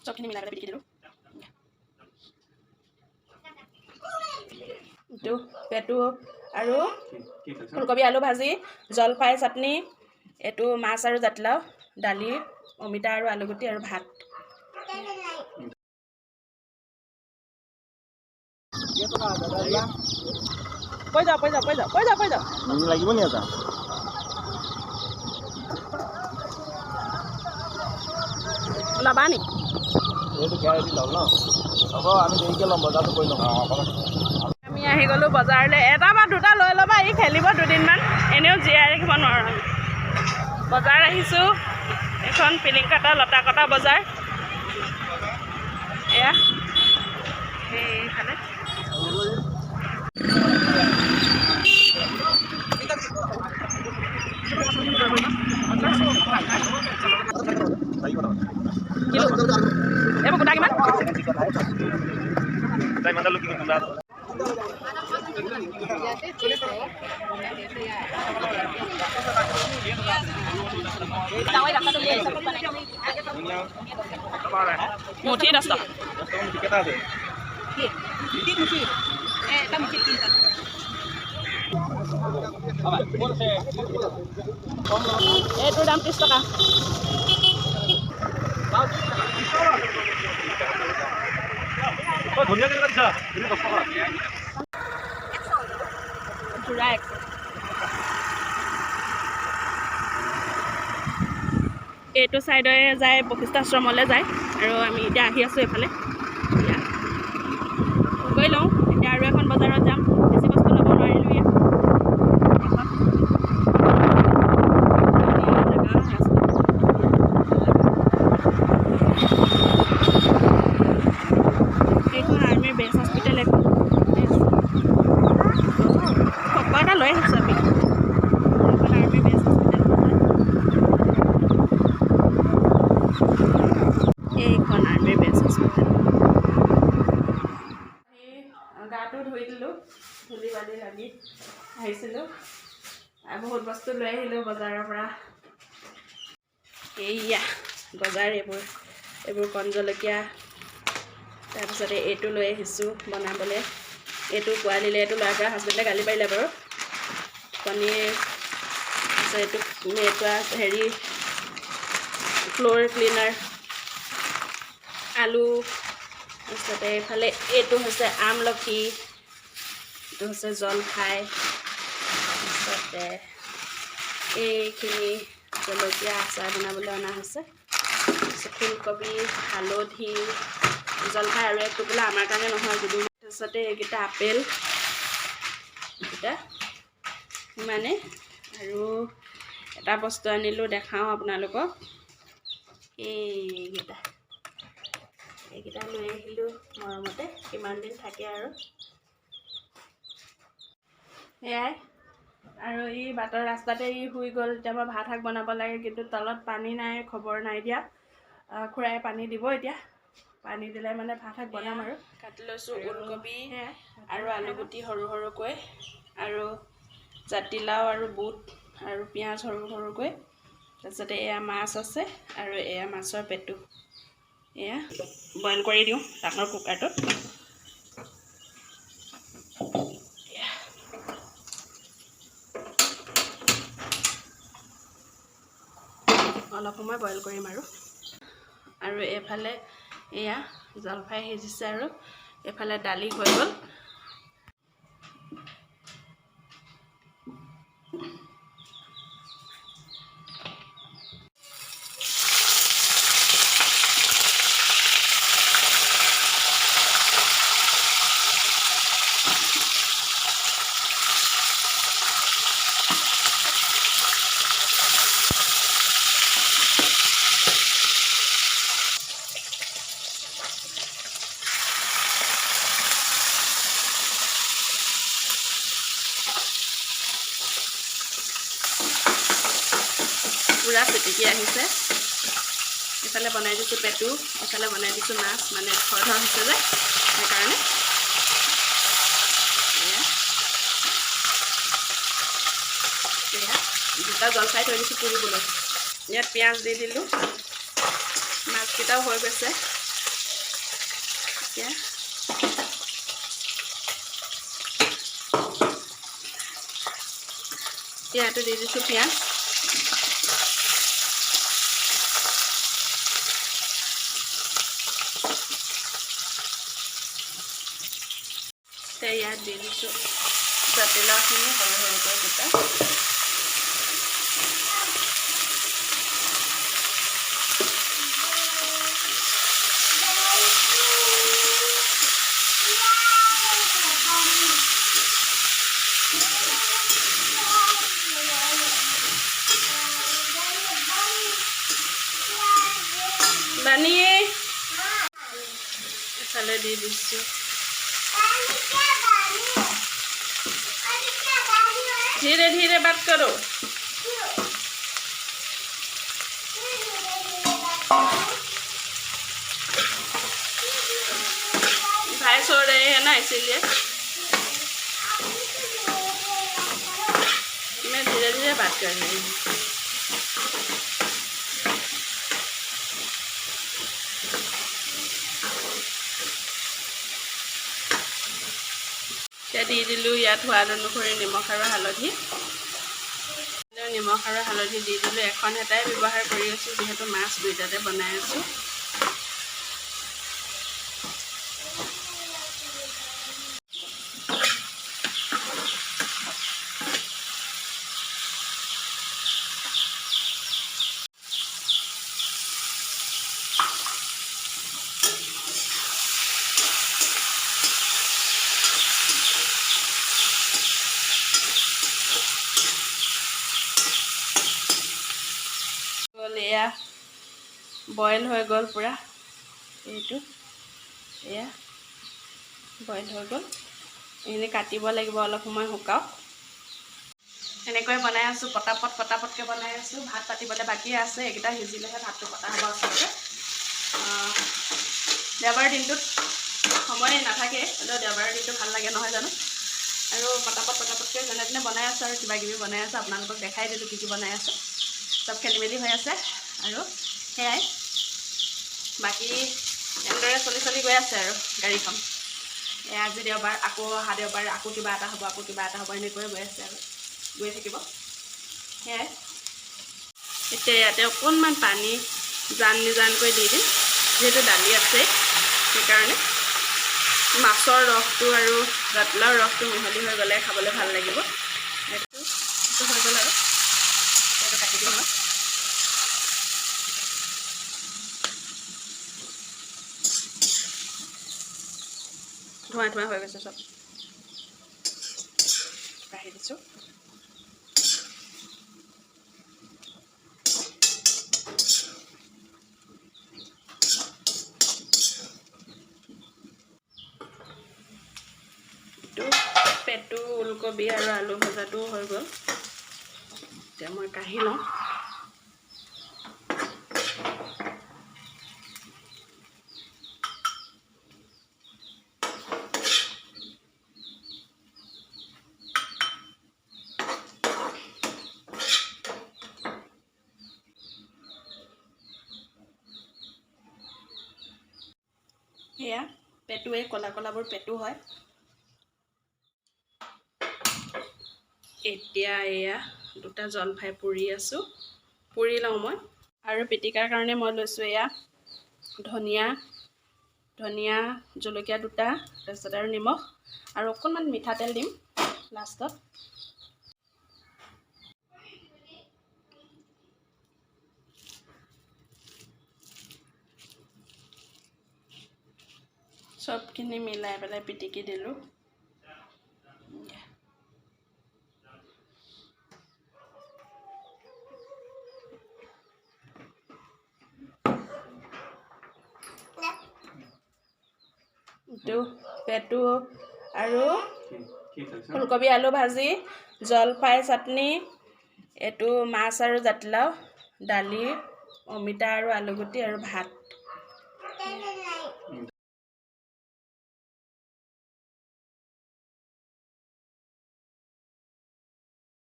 চবখিনি মিলাই পেলাই পিটিকি দিলোঁ এইটো পেটু আৰু ফুলকবি আলু ভাজি জলফাই চাটনি এইটো মাছ আৰু জাতিলাও দালি অমিতা আৰু আলুগুটি আৰু ভাত কৈ যাওক লাগিব নি এটা ওলাবা নি এইটো কেৰাহী লওঁ ন হ'ব আমি দেৰিকৈ ল'ম বজাৰটো কৰি ল'ম আমি আহি গ'লোঁ বজাৰলৈ এটা বা দুটা লৈ ল'বা ই খেলিব দুদিনমান এনেও জীয়াই ৰাখিব নোৱাৰোঁ আমি বজাৰ আহিছোঁ এখন পিলিং কটা লতা কটা বজাৰ এয়া সেইফালে এইবোৰ গোটা কিমান মুঠি 10 টকা এইটোৰ দাম 30 টকা জোৰা 100 এইটো চাইডে যায় বশিষ্ঠ আশ্ৰমলৈ যায় আৰু আমি এতিয়া আহি আছোঁ এইফালে গৈ লওঁ এতিয়া আৰু এখন বজাৰত যাম বেছি বস্তু ল'ব নোৱাৰিলোঁ ইয়াত এইখন আৰ্মিৰ বেছ হস্পিটেল এখন খবৰ এটা লৈ আহিছোঁ আমি এইখন আৰ্মিৰ বেছ হস্পিটেল এইখন আৰ্মিৰ বেছ হস্পিটেল গাটো ধুই দিলোঁ ধূলি বালি লাগি আহিছিলোঁ বহুত বস্তু লৈ আহিলোঁ বজাৰৰ পৰা এইয়া বজাৰ এইবোৰ কণ জলকীয়া তাৰপিছতে এইটো লৈ আহিছোঁ বনাবলৈ এইটো পোৱালিলে এইটো ল'ৰাৰ পৰা হাজবেণ্ডে গালি পাৰিলে বাৰু পনীৰ তাৰপিছত এইটো হেৰি ফ্ল'ৰ ক্লিনাৰ আলু তাৰপিছতে এইফালে এইটো হৈছে আমলখি এইটো হৈছে জলফাই তাৰপিছতে এইখিনি জলকীয়া আচাৰ বনাবলৈ অনা হৈছে তাৰপিছত ফুলকবি হালধি জলফাই আৰু এক টোপোলা আমাৰ কাৰণে নহয় যদিও তাৰপিছতে এইকেইটা আপেল এইকেইটা সিমানে আৰু এটা বস্তু আনিলোঁ দেখাওঁ আপোনালোকক এইকেইটা লৈ আহিলোঁ মৰমতে কিমান দিন থাকে আৰু সেয়াই আৰু ই বাটৰ ৰাস্তাতে ই শুই গ'ল এতিয়া মই ভাত শাক বনাব লাগে কিন্তু তলত পানী নাই খবৰ নাই দিয়া খুৰাই পানী দিব এতিয়া পানী দিলে মানে ভাত শাক বনাম আৰু কাটি লৈছোঁ ওলকবি আৰু আলুগুটি সৰু সৰুকৈ আৰু জাতিলাও আৰু বুট আৰু পিঁয়াজ সৰু সৰুকৈ তাৰপিছতে এয়া মাছ আছে আৰু এয়া মাছৰ পেটু এয়া বইল কৰি দিওঁ ডাঙৰ কুকাৰটোত অলপ সময় বইল কৰিম আৰু এইফালে এয়া জলফাই সিজিছে আৰু এইফালে দালি হৈ গ'ল পুৰা পিটিকি আহিছে এফালে বনাই দিছোঁ পেটু এফালে বনাই দিছোঁ মাছ মানে খৰধৰ হৈছে যে সেইকাৰণে দুটা জলফাই থৈ দিছোঁ পুৰিবলৈ ইয়াত পিঁয়াজ দি দিলোঁ মাছকেইটাও হৈ গৈছে ইয়াতো দি দিছোঁ পিঁয়াজ। ইয়াত দি দিছোঁ জাতিলাওখিনি সৰু সৰুকৈ গোটা। বানি এফালে দি দিছোঁ। धीरे धीरे बात करो। भाई सो रहे हैं ना, इसीलिए मैं धीरे धीरे बात कर रही हूँ। দি দিলোঁ ইয়াত সোৱাদ অনুসৰি নিমখ আৰু হালধি। নিমখ আৰু হালধি দি দিলোঁ। এখন হেতাই ব্যৱহাৰ কৰি আছোঁ, যিহেতু মাছ দুইটাতে বনাই আছোঁ। এয়া বইল হৈ গ'ল পুৰা। এইটো এয়া বইল হৈ গ'ল। এইখিনি কাটিব লাগিব, অলপ সময় শুকাওক। এনেকৈ বনাই আছোঁ, পটাপটকৈ বনাই আছোঁ। ভাত পাতিবলৈ বাকী আছে, এইকেইটা সিজিলেহে ভাতটো পতা হ'ব। আচলতে দেওবাৰ দিনটোত সময় নাথাকে, হ'লেও দেওবাৰ দিনটো ভাল লাগে নহয় জানো। আৰু পটাপটকৈ যেনে তেনে বনাই আছোঁ আৰু কিবাকিবি বনাই আছোঁ। আপোনালোকক দেখাই দিলোঁ কি বনাই আছোঁ। চব খেলি মেলি হৈ আছে আৰু সেয়াই। বাকী এনেদৰে চলি গৈ আছে আৰু গাড়ীখন। আজি দেওবাৰ, আকৌ অহা দেওবাৰ আকৌ কিবা এটা হ'ব, এনেকৈ গৈ আছে আৰু গৈ থাকিব। সেয়াই। এতিয়া ইয়াতে অকণমান পানী নিজানকৈ দি দিম, যিহেতু দালি আছে। সেইকাৰণে মাছৰ ৰসটো আৰু জাতিলাওৰ ৰসটো মিহলি হৈ গ'লে খাবলৈ ভাল লাগিব। এইটো হৈ গ'ল আৰু এইটো কাটি দিম মই। ধোঁৱা হৈ গৈছে চব। কাঢ়ি দিছোঁ। পেটু, ওলকবি আৰু আলু ভজাটোও হৈ গ'ল। এতিয়া মই কাঢ়ি লওঁ। এয়া পেটু, এই কলাবোৰ পেটু হয়। এতিয়া এয়া দুটা জলফাই পুৰি আছোঁ, পুৰি লওঁ মই। আৰু পিটিকাৰ কাৰণে মই লৈছোঁ এয়া ধনিয়া, জলকীয়া দুটা, তাৰপিছত আৰু নিমখ আৰু অকণমান মিঠাতেল দিম লাষ্টত। চবখিনি মিলাই পেলাই পিটিকি দিলোঁ। এইটো পেটু আৰু ফুলকবি আলু ভাজি, জলফাই চাটনি, এইটো মাছ আৰু জাতিলাও, দালি, অমিতা আৰু আলুগুটি আৰু ভাত।